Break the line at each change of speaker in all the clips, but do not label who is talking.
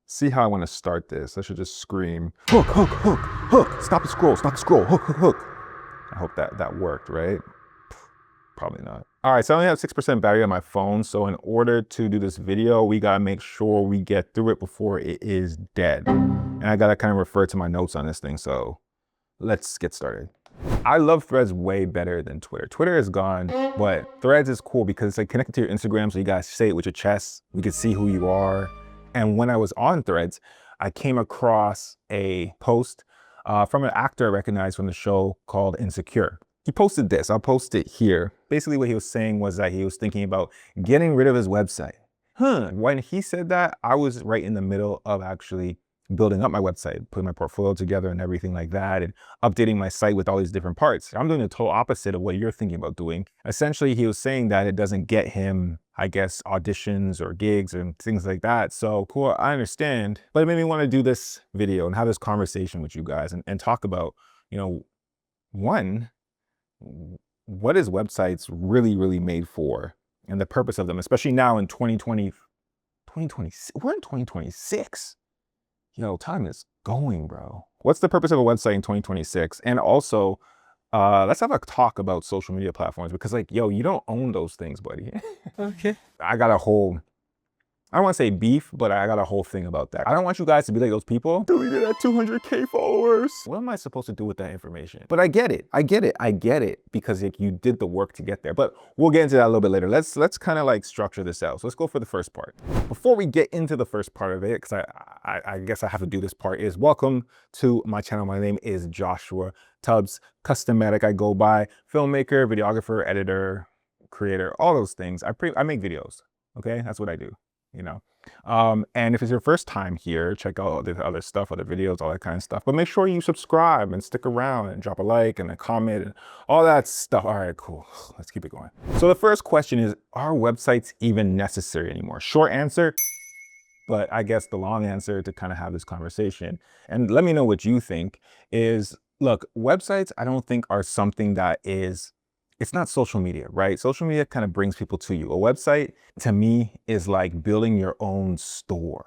see how I want to start this. I should just scream, hook, hook, hook, hook, stop the scroll, hook, hook, hook. I hope that worked, right? Probably not. All right, so I only have 6% battery on my phone. So in order to do this video, we gotta make sure we get through it before it is dead. And I gotta kind of refer to my notes on this thing. So let's get started. I love Threads way better than Twitter. Twitter is gone, but Threads is cool because it's like connected to your Instagram, so you guys say it with your chest. We can see who you are. And when I was on Threads, I came across a post from an actor I recognized from the show called Insecure. He posted this, I'll post it here. Basically what he was saying was that he was thinking about getting rid of his website. When he said that, I was right in the middle of actually building up my website, putting my portfolio together and everything like that, and updating my site with all these different parts. I'm doing the total opposite of what you're thinking about doing. Essentially, he was saying that it doesn't get him, I guess, auditions or gigs and things like that. So cool, I understand, but it made me want to do this video and have this conversation with you guys and talk about, you know, one, what is websites really made for and the purpose of them, especially now in 2020, we're in 2026. Yo, time is going, bro. What's the purpose of a website in 2026? And also, let's have a talk about social media platforms because like, yo, you don't own those things, buddy.
Okay.
I got a whole, I don't want to say beef, but I got a whole thing about that. I don't want you guys to be like those people. Deleted at 200K followers. What am I supposed to do with that information? But I get it because like, you did the work to get there. But we'll get into that a little bit later. Let's kind of like structure this out. So let's go for the first part. Before we get into the first part of it, because I guess I have to do this part, is welcome to my channel. My name is Joshua Tubbs, Customatic. I go by filmmaker, videographer, editor, creator, all those things. I make videos. Okay, that's what I do. You know, and if it's your first time here, check out the other stuff, other videos, all that kind of stuff. But make sure you subscribe and stick around and drop a like and a comment and all that stuff. All right, cool. Let's keep it going. So the first question is, are websites even necessary anymore? Short answer, but I guess the long answer to kind of have this conversation, and let me know what you think, is, look, websites I don't think are something that is, it's not social media, right? Social media kind of brings people to you. A website to me is like building your own store,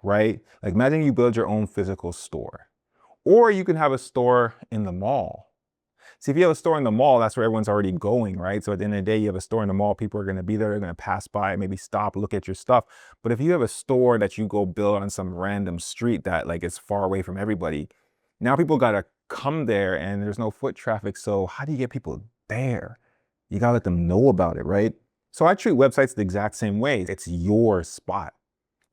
right? Like imagine you build your own physical store, or you can have a store in the mall. See, if you have a store in the mall, that's where everyone's already going, right? So at the end of the day, you have a store in the mall, people are gonna be there, they're gonna pass by, maybe stop, look at your stuff. But if you have a store that you go build on some random street that like is far away from everybody, now people gotta come there and there's no foot traffic. So how do you get people there? You gotta let them know about it, right? So I treat websites the exact same way. It's your spot.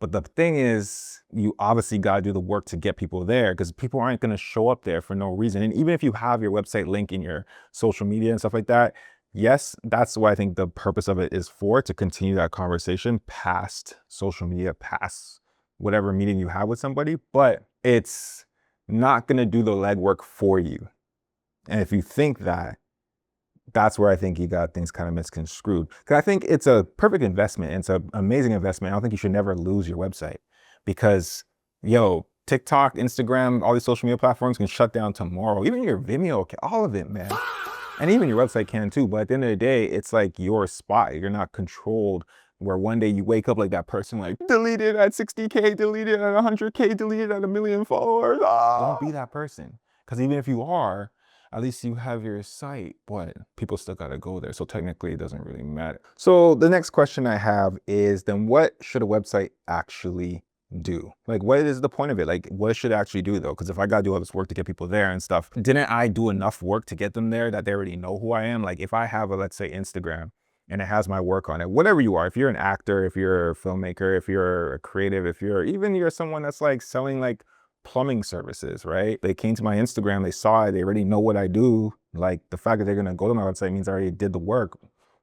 But the thing is, you obviously gotta do the work to get people there because people aren't gonna show up there for no reason. And even if you have your website link in your social media and stuff like that, yes, that's what I think the purpose of it is for, to continue that conversation past social media, past whatever meeting you have with somebody, but it's not gonna do the legwork for you. And if you think that, that's where I think you got things kind of misconstrued. Because I think it's a perfect investment. It's an amazing investment. I don't think you should never lose your website because, yo, TikTok, Instagram, all these social media platforms can shut down tomorrow. Even your Vimeo, all of it, man. And even your website can too. But at the end of the day, it's like your spot. You're not controlled where one day you wake up like that person, like deleted at 60K, deleted at 100K, deleted at 1 million followers. Don't be that person. Because even if you are, at least you have your site, but people still gotta go there. So technically it doesn't really matter. So the next question I have is, then what should a website actually do? Like, what is the point of it? Like, what should it actually do though? Because if I gotta do all this work to get people there and stuff, didn't I do enough work to get them there that they already know who I am? Like if I have a, let's say, Instagram and it has my work on it, whatever you are, if you're an actor, if you're a filmmaker, if you're a creative, if you're someone that's like selling like plumbing services, right? They came to my Instagram, they saw it, they already know what I do. Like the fact that they're gonna go to my website means I already did the work.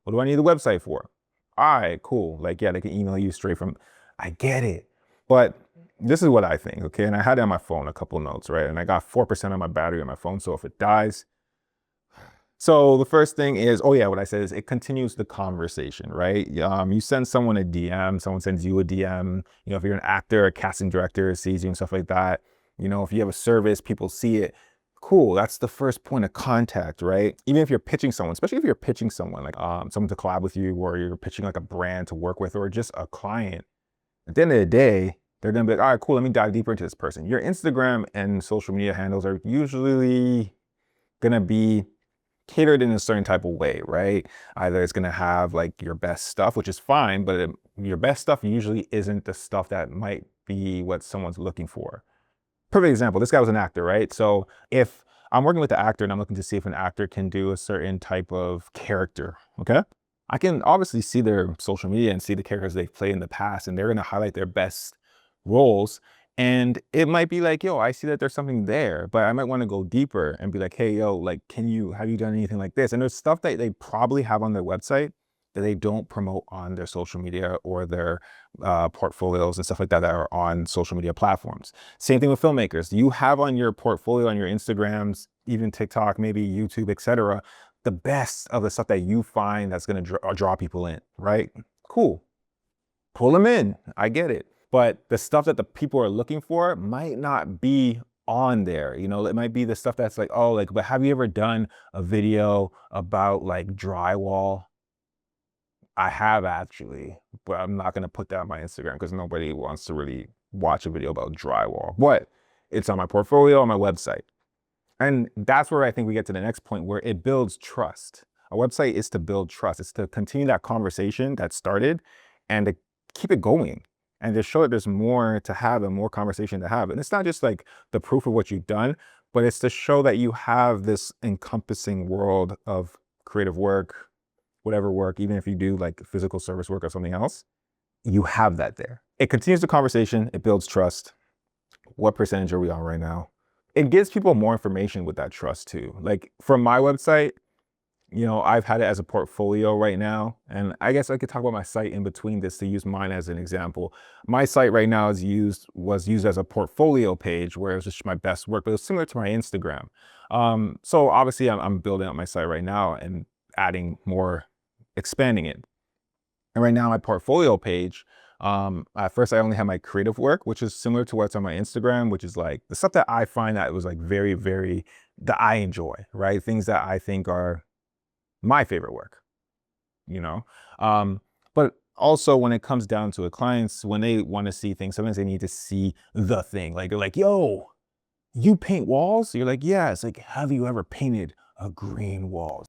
What do I need the website for? All right, cool. Like, yeah, they can email you straight from, I get it. But this is what I think, okay? And I had it on my phone, a couple notes, right? And I got 4% of my battery on my phone, so if it dies. So the first thing is, oh yeah, what I said is it continues the conversation, right? You send someone a DM, someone sends you a DM, you know, if you're an actor, a casting director sees you and stuff like that, you know, if you have a service, people see it, cool, that's the first point of contact, right? Even if you're pitching someone, especially if you're pitching someone, like someone to collab with you, or you're pitching like a brand to work with, or just a client, at the end of the day, they're gonna be like, all right, cool, let me dive deeper into this person. Your Instagram and social media handles are usually gonna be catered in a certain type of way, right? Either it's gonna have like your best stuff, which is fine, but your best stuff usually isn't the stuff that might be what someone's looking for. Perfect example, this guy was an actor, right? So if I'm working with the actor and I'm looking to see if an actor can do a certain type of character, okay? I can obviously see their social media and see the characters they've played in the past, and they're gonna highlight their best roles. And it might be like, yo, I see that there's something there, but I might want to go deeper and be like, hey, yo, like, have you done anything like this? And there's stuff that they probably have on their website that they don't promote on their social media or their portfolios and stuff like that that are on social media platforms. Same thing with filmmakers. You have on your portfolio, on your Instagrams, even TikTok, maybe YouTube, etc., the best of the stuff that you find that's going to draw people in, right? Cool. Pull them in. I get it. But the stuff that the people are looking for might not be on there. You know, it might be the stuff that's like, oh, like, but have you ever done a video about like drywall? I have actually, but I'm not going to put that on my Instagram because nobody wants to really watch a video about drywall. But it's on my portfolio, on my website. And that's where I think we get to the next point where it builds trust. A website is to build trust. It's to continue that conversation that started and to keep it going and to show that there's more to have and more conversation to have. And it's not just like the proof of what you've done, but it's to show that you have this encompassing world of creative work, whatever work, even if you do like physical service work or something else, you have that there. It continues the conversation. It builds trust. What percentage are we on right now? It gives people more information with that trust too. Like from my website, you know, I've had it as a portfolio right now. And I guess I could talk about my site in between this to use mine as an example. My site right now was used as a portfolio page where it was just my best work, but it was similar to my Instagram. So obviously I'm building up my site right now and adding more, expanding it. And right now my portfolio page, at first I only had my creative work, which is similar to what's on my Instagram, which is like the stuff that I find that was like very, very, that I enjoy, right? Things that I think are my favorite work, you know? But also when it comes down to it, clients, when they want to see things, sometimes they need to see the thing. Like they're like, yo, you paint walls? You're like, yeah. It's like, have you ever painted a green wall?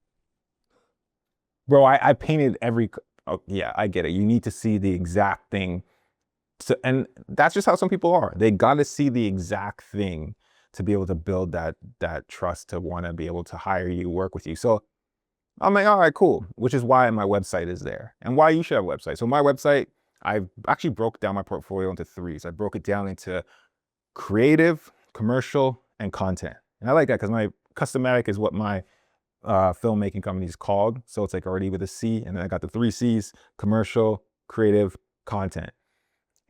Bro, I painted every, oh, yeah, I get it. You need to see the exact thing. And that's just how some people are. They got to see the exact thing to be able to build that trust, to want to be able to hire you, work with you. So I'm like, all right, cool. Which is why my website is there and why you should have a website. So my website, I've actually broke down my portfolio into threes. I broke it down into creative, commercial, and content. And I like that because my Customatic is what my filmmaking company is called. So it's like already with a C, and then I got the 3 C's: commercial, creative, content.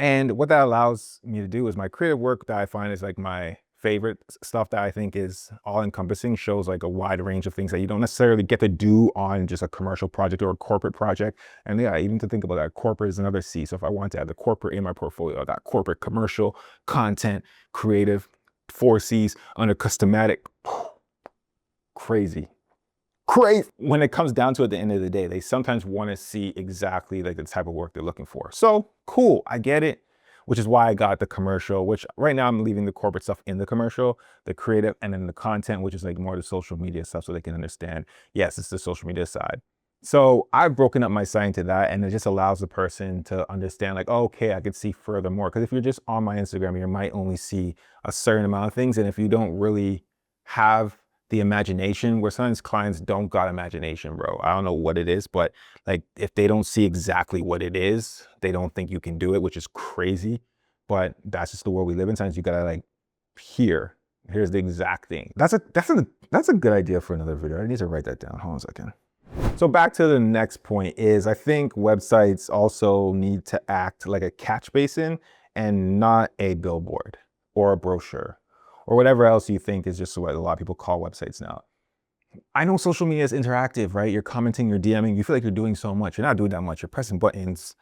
And what that allows me to do is my creative work that I find is like my favorite stuff that I think is all encompassing, shows like a wide range of things that you don't necessarily get to do on just a commercial project or a corporate project. And yeah, even to think about that, corporate is another C. So if I want to add the corporate in my portfolio, I got corporate, commercial, content, creative, 4 C's under Customatic. Crazy. When it comes down to it, at the end of the day, they sometimes want to see exactly like the type of work they're looking for. So cool, I get it, which is why I got the commercial, which right now I'm leaving the corporate stuff in the commercial, the creative, and then the content, which is like more the social media stuff, so they can understand, yes, it's the social media side. So I've broken up my site into that, and it just allows the person to understand like, oh, okay, I can see furthermore. Because if you're just on my Instagram, you might only see a certain amount of things. And if you don't really have the imagination, where sometimes clients don't got imagination, bro. I don't know what it is, but like if they don't see exactly what it is, they don't think you can do it, which is crazy. But that's just the world we live in. Sometimes you gotta like, here's the exact thing. That's a good idea for another video. I need to write that down. Hold on a second. So back to the next point is I think websites also need to act like a catch basin and not a billboard or a brochure, or whatever else you think is just what a lot of people call websites now. I know social media is interactive, right? You're commenting, you're DMing, you feel like you're doing so much. You're not doing that much. You're pressing buttons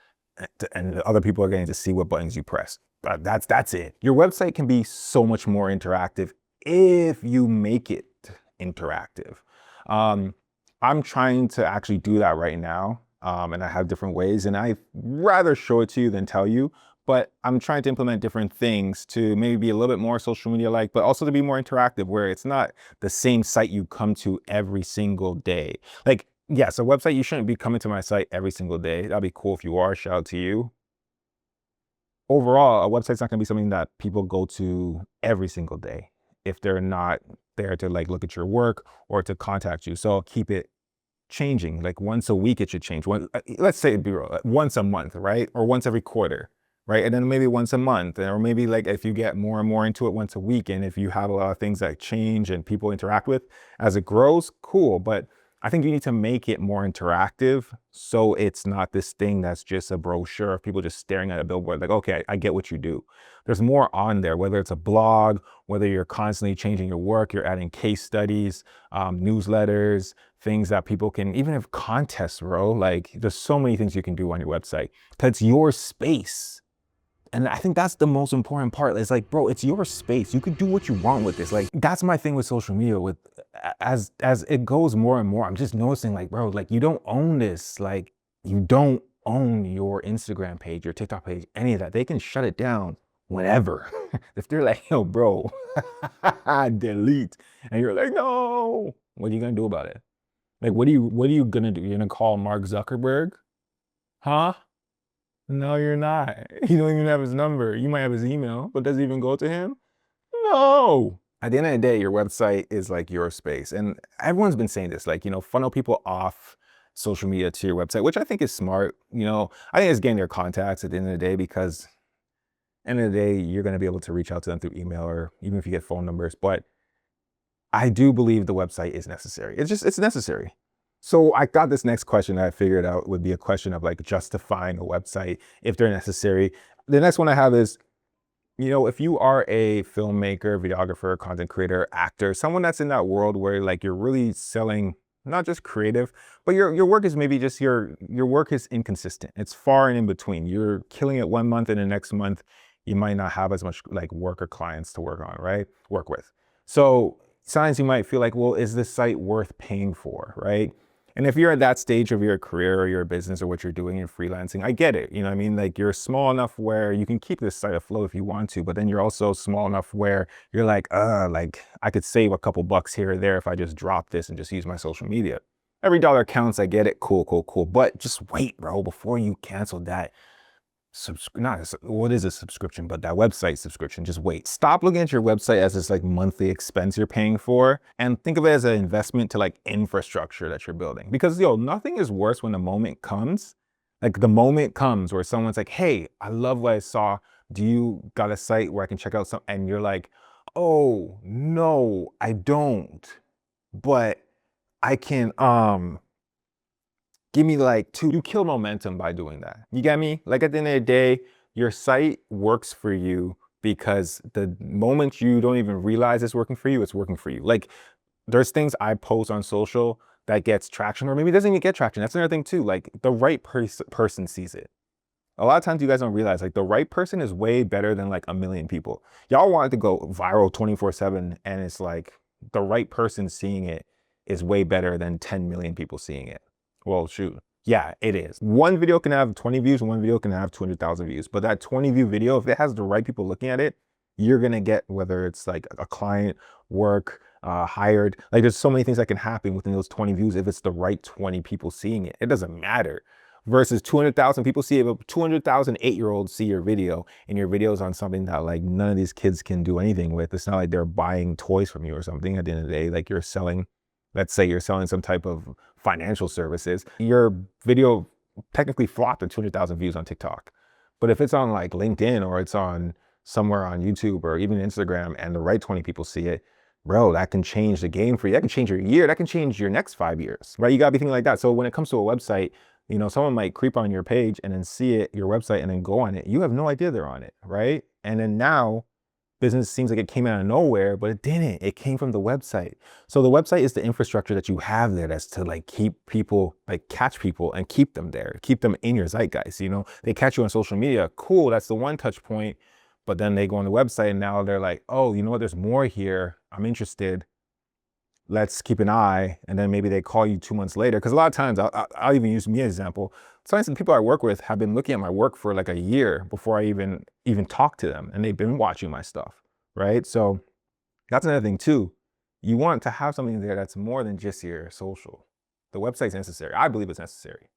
and other people are getting to see what buttons you press. But that's it. Your website can be so much more interactive if you make it interactive. I'm trying to actually do that right now. And I have different ways, and I'd rather show it to you than tell you. but I'm trying to implement different things to maybe be a little bit more social media like, but also to be more interactive where it's not the same site you come to every single day. Like, yes, a website, you shouldn't be coming to my site every single day. That'd be cool if you are, shout out to you. Overall, a website's not gonna be something that people go to every single day if they're not there to like look at your work or to contact you. So keep it changing. Like once a week, it should change. Let's say it'd be once a month, right? Or once every quarter, right? And then maybe once a month, or maybe like if you get more and more into it, once a week. And if you have a lot of things that change and people interact with as it grows, cool. But I think you need to make it more interactive so it's not this thing that's just a brochure of people just staring at a billboard like, okay, I get what you do. There's more on there, whether it's a blog, whether you're constantly changing your work, you're adding case studies, newsletters, things that people can, even if contests, bro, like there's so many things you can do on your website because it's your space. And I think that's the most important part. It's like, bro, it's your space. You can do what you want with this. Like, that's my thing with social media. With as it goes more and more, I'm just noticing, like, bro, like you don't own this. Like, you don't own your Instagram page, your TikTok page, any of that. They can shut it down whenever. If they're like, yo, bro, delete, and you're like, no, what are you gonna do about it? Like, what are you gonna do? You're gonna call Mark Zuckerberg? Huh? No, you're not. You don't even have his number. You might have his email, but does it even go to him? No. At the end of the day, your website is like your space. And everyone's been saying this, like, funnel people off social media to your website, which I think is smart. I think it's getting their contacts at the end of the day because end of the day, you're going to be able to reach out to them through email or even if you get phone numbers. But I do believe the website is necessary. It's necessary. So I got this next question that I figured out would be a question of like justifying a website if they're necessary. The next one I have is, if you are a filmmaker, videographer, content creator, actor, someone that's in that world where like you're really selling not just creative, but your work is maybe just your work is inconsistent. It's far and in between. You're killing it one month and the next month you might not have as much like work or clients to work on, right? Work with. So sometimes you might feel like, well, is this site worth paying for, right? And if you're at that stage of your career or your business or what you're doing in freelancing, I get it. You know what I mean? Like you're small enough where you can keep this site afloat if you want to, but then you're also small enough where you're like I could save a couple bucks here or there if I just drop this and just use my social media. Every dollar counts. I get it. Cool. But just wait, bro, before you cancel that what is a subscription, but that website subscription. Just wait. Stop looking at your website as this like monthly expense you're paying for and think of it as an investment to like infrastructure that you're building. Because nothing is worse when the moment comes. Like the moment comes where someone's like, hey, I love what I saw. Do you got a site where I can check out some? And you're like, oh no, I don't. But I can give me like you kill momentum by doing that. You get me? Like at the end of the day, your site works for you because the moment you don't even realize it's working for you, it's working for you. Like there's things I post on social that gets traction or maybe it doesn't even get traction. That's another thing too. Like the right person sees it. A lot of times you guys don't realize like the right person is way better than like a million people. Y'all want it to go viral 24/7 and it's like the right person seeing it is way better than 10 million people seeing it. Well, shoot. Yeah, it is. One video can have 20 views, one video can have 200,000 views. But that 20 view video, if it has the right people looking at it, you're gonna get whether it's like a client, work, hired. Like there's so many things that can happen within those 20 views if it's the right 20 people seeing it. It doesn't matter. Versus 200,000 people see it, but 200,000 8-year-olds see your video and your video is on something that like none of these kids can do anything with. It's not like they're buying toys from you or something. At the end of the day, like you're selling, let's say you're selling some type of financial services, your video technically flopped at 200,000 views on TikTok. But if it's on like LinkedIn or it's on somewhere on YouTube or even Instagram and the right 20 people see it, bro, that can change the game for you. That can change your year. That can change your next 5 years, right? You gotta be thinking like that. So when it comes to a website, someone might creep on your page and then see it, your website, and then go on it. You have no idea they're on it, right? And then now business seems like it came out of nowhere, but it didn't. It came from the website. So the website is the infrastructure that you have there that's to like keep people, like catch people and keep them there, keep them in your zeitgeist. They catch you on social media. Cool. That's the one touch point. But then they go on the website and now they're like, oh, you know what? There's more here. I'm interested. let's keep an eye, and then maybe they call you 2 months later. Because a lot of times, I'll even use me as an example. Sometimes the people I work with have been looking at my work for like a year before I even talk to them, and they've been watching my stuff, right? So that's another thing too. You want to have something there that's more than just your social. The website's necessary. I believe it's necessary.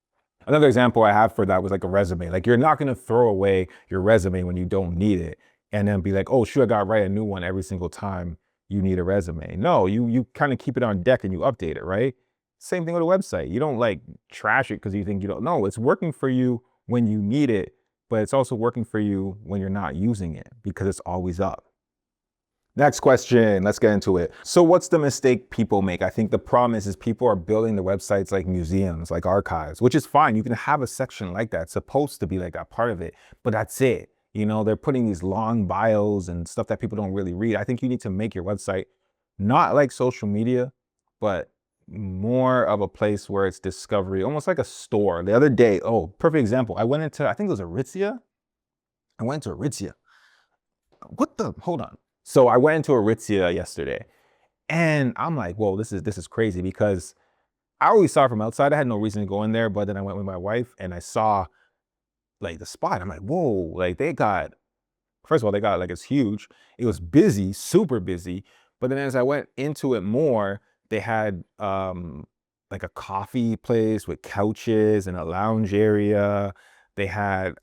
Another example I have for that was like a resume. Like you're not gonna throw away your resume when you don't need it and then be like, oh shoot, I gotta write a new one every single time you need a resume. No, you kind of keep it on deck and you update it, right? Same thing with a website. You don't like trash it because you think you don't know. It's working for you when you need it, but it's also working for you when you're not using it because it's always up. Next question, let's get into it. So what's the mistake people make? I think the problem is people are building the websites like museums, like archives, which is fine. You can have a section like that. It's supposed to be like that part of it, but that's it. You know, they're putting these long bios and stuff that people don't really read. I think you need to make your website not like social media, but more of a place where it's discovery, almost like a store. The other day, oh, perfect example. I went into, I think it was Aritzia. I went to Aritzia. What the, hold on. So I went into Aritzia yesterday and I'm like, whoa, this is crazy because I always saw it from outside. I had no reason to go in there, but then I went with my wife and I saw like the spot. I'm like, whoa, like they got, first of all, they got like, it's huge. It was busy, super busy. But then as I went into it more, they had like a coffee place with couches and a lounge area. They had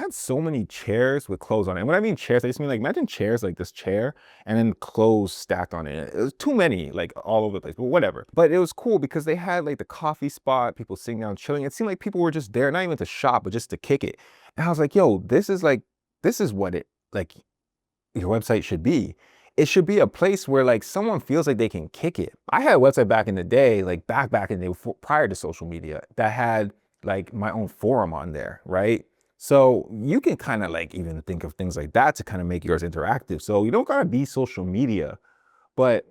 so many chairs with clothes on it. And when I mean chairs, I just mean like, imagine chairs like this chair and then clothes stacked on it. It was too many, like all over the place, but whatever. But it was cool because they had like the coffee spot, people sitting down, chilling. It seemed like people were just there, not even to shop, but just to kick it. And I was like, yo, this is what it, like your website should be. It should be a place where like someone feels like they can kick it. I had a website back in the day, like back in the day prior to social media, that had like my own forum on there, right? So you can kind of like even think of things like that to kind of make yours interactive. So you don't gotta be social media, but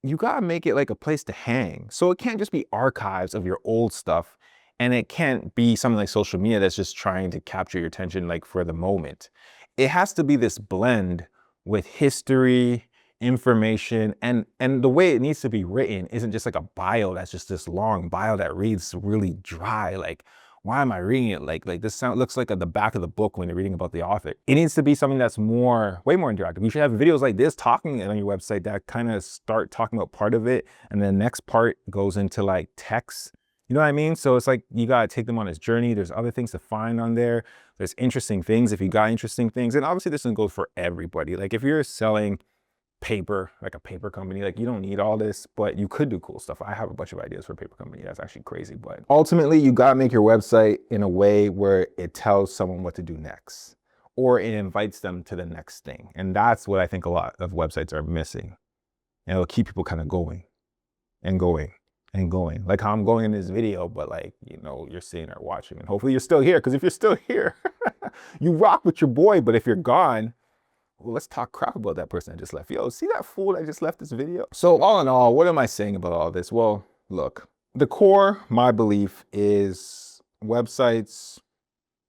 you gotta make it like a place to hang. So it can't just be archives of your old stuff, and it can't be something like social media that's just trying to capture your attention like for the moment. It has to be this blend with history, information, and the way it needs to be written isn't just like a bio that's just this long bio that reads really dry. Like, why am I reading it? Like this looks like at the back of the book when you're reading about the author. It needs to be something that's way more interactive. You should have videos like this talking on your website that kind of start talking about part of it, and the next part goes into like text. You know what I mean? So it's like you gotta take them on this journey. There's other things to find on there. There's interesting things if you got interesting things. And obviously this doesn't go for everybody. Like if you're selling paper, like a paper company, like you don't need all this, but you could do cool stuff. I have a bunch of ideas for a paper company. That's actually crazy. But ultimately you gotta make your website in a way where it tells someone what to do next, or it invites them to the next thing. And that's what I think a lot of websites are missing. And it'll keep people kind of going and going and going, like how I'm going in this video, but like, you know, you're sitting there watching, and hopefully you're still here, because if you're still here, you rock with your boy. But if you're gone, well, let's talk crap about that person that just left. Yo, see that fool that just left this video? So all in all, what am I saying about all this? Well, look, the core, my belief is websites,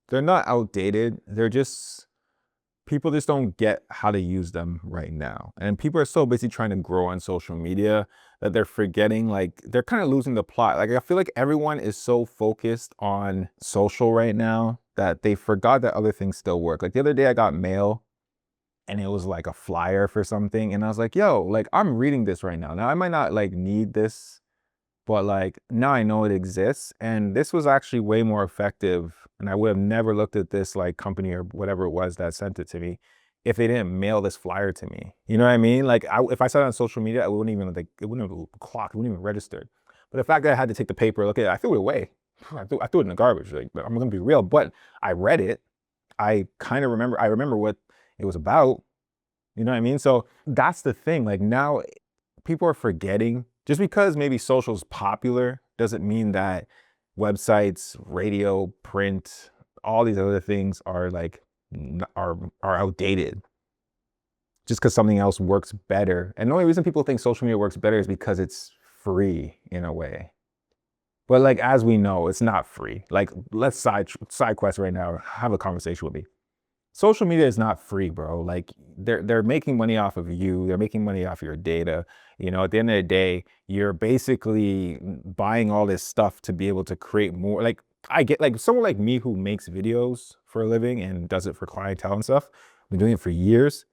they're not outdated. They're just, people just don't get how to use them right now. And people are so busy trying to grow on social media that they're forgetting, like they're kind of losing the plot. Like I feel like everyone is so focused on social right now that they forgot that other things still work. Like the other day I got mail and it was like a flyer for something. And I was like, yo, like I'm reading this right now. Now I might not like need this, but like now I know it exists. And this was actually way more effective. And I would have never looked at this like company or whatever it was that sent it to me if they didn't mail this flyer to me. You know what I mean? Like if I saw it on social media, I wouldn't even like, it wouldn't have clocked, it wouldn't even registered. But the fact that I had to take the paper, look at it, I threw it away. I threw it in the garbage. Like, I'm gonna be real, but I read it. I remember what it was about. You know what I mean? So that's the thing. Like now people are forgetting, just because maybe social's popular doesn't mean that websites, radio, print, all these other things are like, are outdated just because something else works better. And the only reason people think social media works better is because it's free in a way. But like, as we know, it's not free. Like let's side quest right now, have a conversation with me. Social media is not free, bro. Like they're making money off of you. They're making money off your data. You know, at the end of the day, you're basically buying all this stuff to be able to create more. Like I get like someone like me who makes videos for a living and does it for clientele and stuff. I've been doing it for years.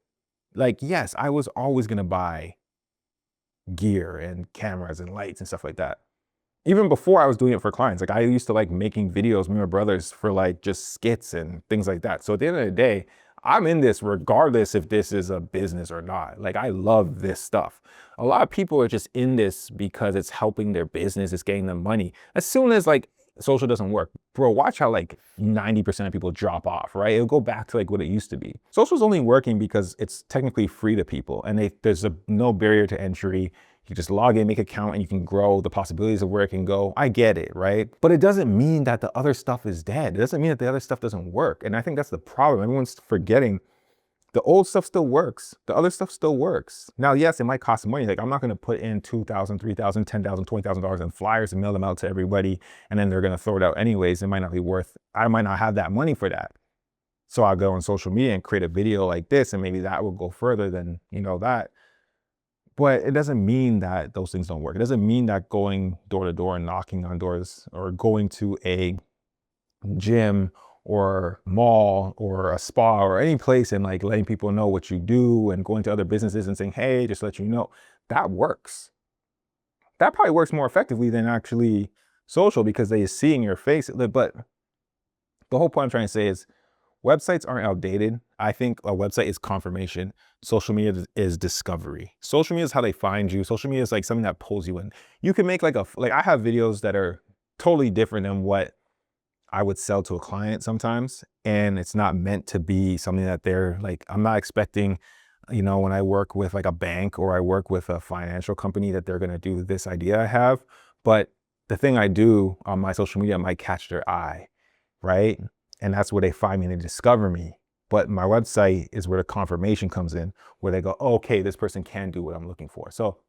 Like, yes, I was always gonna buy gear and cameras and lights and stuff like that. Even before I was doing it for clients, like I used to like making videos with my brothers for like just skits and things like that. So at the end of the day, I'm in this regardless if this is a business or not. Like I love this stuff. A lot of people are just in this because it's helping their business, it's getting them money. As soon as like social doesn't work, bro, watch how like 90% of people drop off, right? It'll go back to like what it used to be. Social's only working because it's technically free to people and there's no barrier to entry. You just log in, make an account, and you can grow the possibilities of where it can go. I get it, right? But it doesn't mean that the other stuff is dead. It doesn't mean that the other stuff doesn't work. And I think that's the problem. Everyone's forgetting the old stuff still works. The other stuff still works. Now, yes, it might cost money. Like I'm not gonna put in $2,000, $3,000, $10,000, $20,000 in flyers and mail them out to everybody, and then they're gonna throw it out anyways. It might not be worth, I might not have that money for that. So I'll go on social media and create a video like this, and maybe that will go further than, you know, that. But it doesn't mean that those things don't work. It doesn't mean that going door to door and knocking on doors or going to a gym or mall or a spa or any place and like letting people know what you do and going to other businesses and saying, hey, just let you know, that works. That probably works more effectively than actually social because they see in your face. But the whole point I'm trying to say is websites aren't outdated. I think a website is confirmation. Social media is discovery. Social media is how they find you. Social media is like something that pulls you in. You can make like I have videos that are totally different than what I would sell to a client sometimes. And it's not meant to be something that they're like, I'm not expecting, you know, when I work with like a bank or I work with a financial company that they're going to do this idea I have. But the thing I do on my social media might catch their eye, right? And that's where they find me and they discover me. But my website is where the confirmation comes in, where they go, oh, okay, this person can do what I'm looking for. So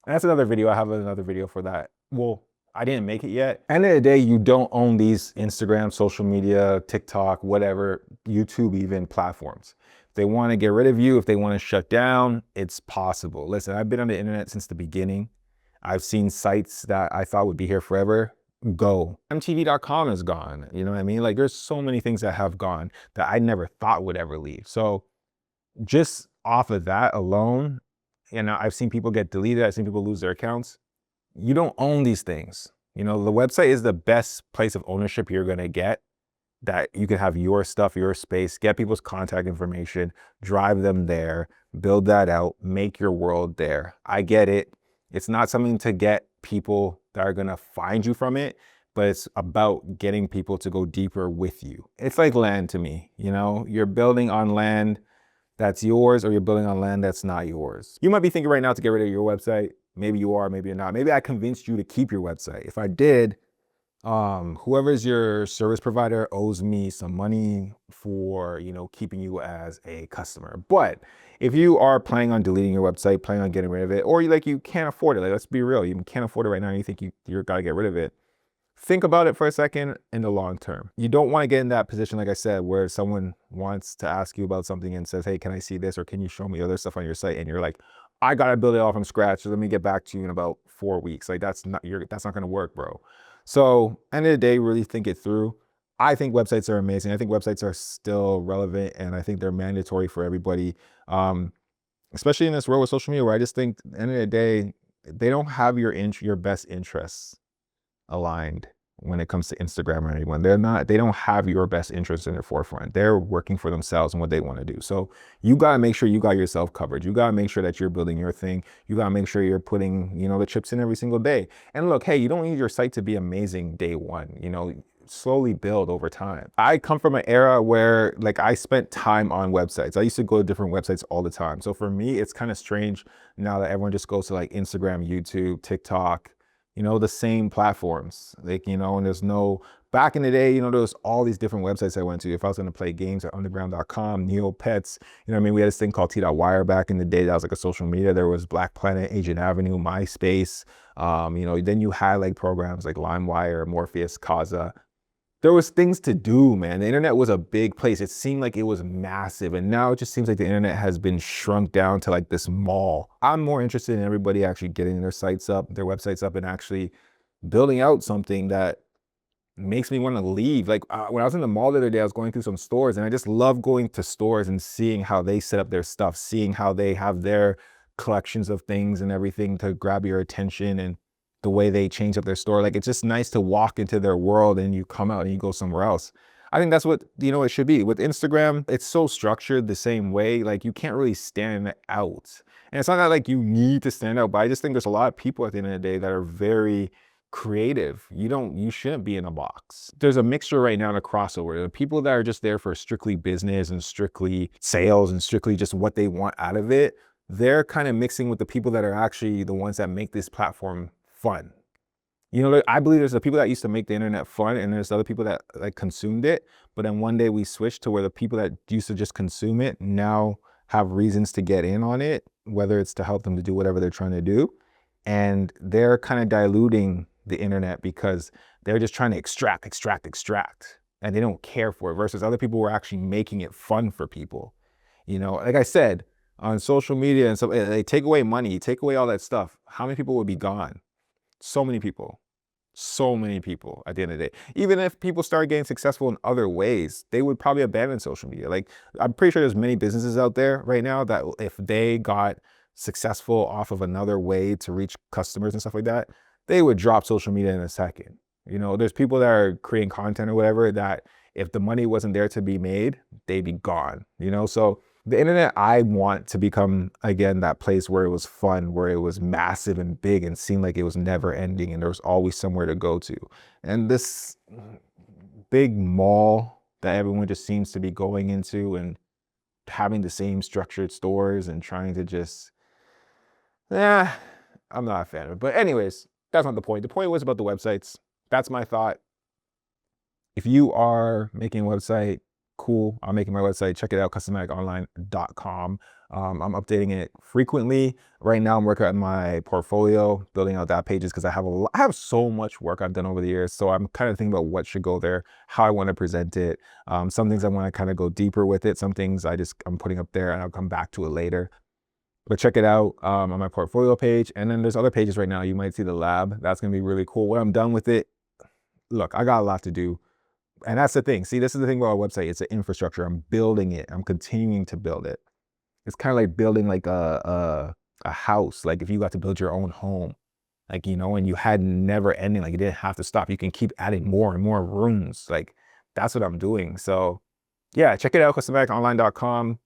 that's another video. I have another video for that. Well, I didn't make it yet. End of the day, you don't own these Instagram, social media, TikTok, whatever, YouTube even platforms. If they want to get rid of you, if they want to shut down, it's possible. Listen, I've been on the internet since the beginning. I've seen sites that I thought would be here forever go. MTV.com is gone. You know what I mean? Like there's so many things that have gone that I never thought would ever leave. So just off of that alone, you know, I've seen people get deleted. I've seen people lose their accounts. You don't own these things. You know, the website is the best place of ownership you're going to get, that you can have your stuff, your space, get people's contact information, drive them there, build that out, make your world there. I get it. It's not something to get people that are going to find you from it, but it's about getting people to go deeper with you. It's like land to me, you know, you're building on land that's yours or you're building on land that's not yours. You might be thinking right now to get rid of your website. Maybe you are, maybe you're not. Maybe I convinced you to keep your website. If I did, whoever's your service provider owes me some money for, you know, keeping you as a customer. But if you are planning on deleting your website, planning on getting rid of it, or you can't afford it, like let's be real, you can't afford it right now and you think you're gotta get rid of it, think about it for a second in the long term. You don't want to get in that position, like I said, where someone wants to ask you about something and says, hey, can I see this? Or can you show me other stuff on your site? And you're like, I got to build it all from scratch. So let me get back to you in about 4 weeks. Like that's not going to work, bro. So end of the day, really think it through. I think websites are amazing. I think websites are still relevant and I think they're mandatory for everybody. Especially in this world with social media, where I just think at the end of the day, they don't have your best interests aligned when it comes to Instagram or anyone. They don't have your best interests in their forefront. They're working for themselves and what they want to do. So you got to make sure you got yourself covered. You got to make sure that you're building your thing. You got to make sure you're putting, you know, the chips in every single day. And look, hey, you don't need your site to be amazing day one, you know, slowly build over time. I come from an era where like I spent time on websites. I used to go to different websites all the time. So for me, it's kind of strange now that everyone just goes to like Instagram, YouTube, TikTok, you know, the same platforms, like, you know, and there's no, back in the day, you know, there was all these different websites I went to. If I was going to play games at underground.com, Neopets, you know what I mean? We had this thing called T.Wire back in the day. That was like a social media. There was Black Planet, Agent Avenue, MySpace. You know, then you had like programs like LimeWire, Morpheus, Kazaa. there was things to do, man. The internet was a big place. It seemed like it was massive. And now it just seems like the internet has been shrunk down to like this mall. I'm more interested in everybody actually getting their sites up, their websites up, and actually building out something that makes me want to leave. Like when I was in the mall the other day, I was going through some stores, and I just love going to stores and seeing how they set up their stuff, seeing how they have their collections of things and everything to grab your attention, and the way they change up their store. Like, it's just nice to walk into their world and you come out and you go somewhere else. I think that's what, you know, it should be. With Instagram, it's so structured the same way. Like, you can't really stand out. And it's not that like you need to stand out, but I just think there's a lot of people at the end of the day that are very creative. You shouldn't be in a box. There's a mixture right now in a crossover. There are people that are just there for strictly business and strictly sales and strictly just what they want out of it. They're kind of mixing with the people that are actually the ones that make this platform fun. You know, I believe there's the people that used to make the internet fun, and there's other people that like consumed it. But then one day we switched to where the people that used to just consume it now have reasons to get in on it, whether it's to help them to do whatever they're trying to do. And they're kind of diluting the internet because they're just trying to extract, and they don't care for it, versus other people who are actually making it fun for people. You know, like I said, on social media and stuff, they take away money, take away all that stuff. How many people would be gone? So many people at the end of the day. Even if people start getting successful in other ways, they would probably abandon social media. Like, I'm pretty sure there's many businesses out there right now that if they got successful off of another way to reach customers and stuff like that, they would drop social media in a second. You know, there's people that are creating content or whatever that if the money wasn't there to be made, they'd be gone, you know? So the internet, I want to become, again, that place where it was fun, where it was massive and big and seemed like it was never ending and there was always somewhere to go to. And this big mall that everyone just seems to be going into and having the same structured stores and trying to just, I'm not a fan of it. But anyways, that's not the point. The point was about the websites. That's my thought. If you are making a website, cool. I'm making my website. Check it out, customaticonline.com. I'm updating it frequently. Right now, I'm working on my portfolio, building out that pages because I have so much work I've done over the years. So I'm kind of thinking about what should go there, how I want to present it. Some things I want to kind of go deeper with it. Some things I'm putting up there and I'll come back to it later. But check it out on my portfolio page. And then there's other pages right now. You might see the lab. That's going to be really cool. When I'm done with it, look, I got a lot to do. And that's the thing. See, this is the thing about our website. It's an infrastructure. I'm building it. I'm continuing to build it. It's kind of like building like a house. Like if you got to build your own home, like, you know, and you had never ending, like you didn't have to stop. You can keep adding more and more rooms. Like that's what I'm doing. So yeah, check it out, customaticonline.com.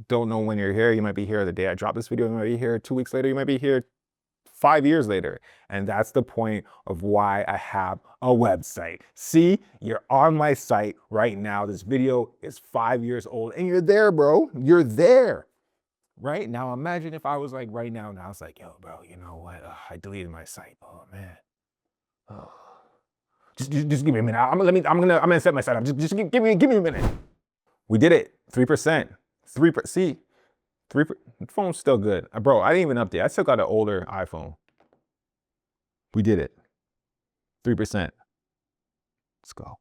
Don't know when you're here. You might be here the day I drop this video. You might be here 2 weeks later. You might be here 5 years later. And that's the point of why I have a website. See, you're on my site right now. This video is 5 years old and you're there, bro. You're there. Right now, imagine if I was like right now, and I was like, yo, bro, you know what? I deleted my site. Oh man. Oh. Just give me a minute. I'm gonna set my site up. Just give me a minute. We did it. 3%. 3%. See, 3%. The phone's still good. Bro, I didn't even update. I still got an older iPhone. We did it. 3%. Let's go.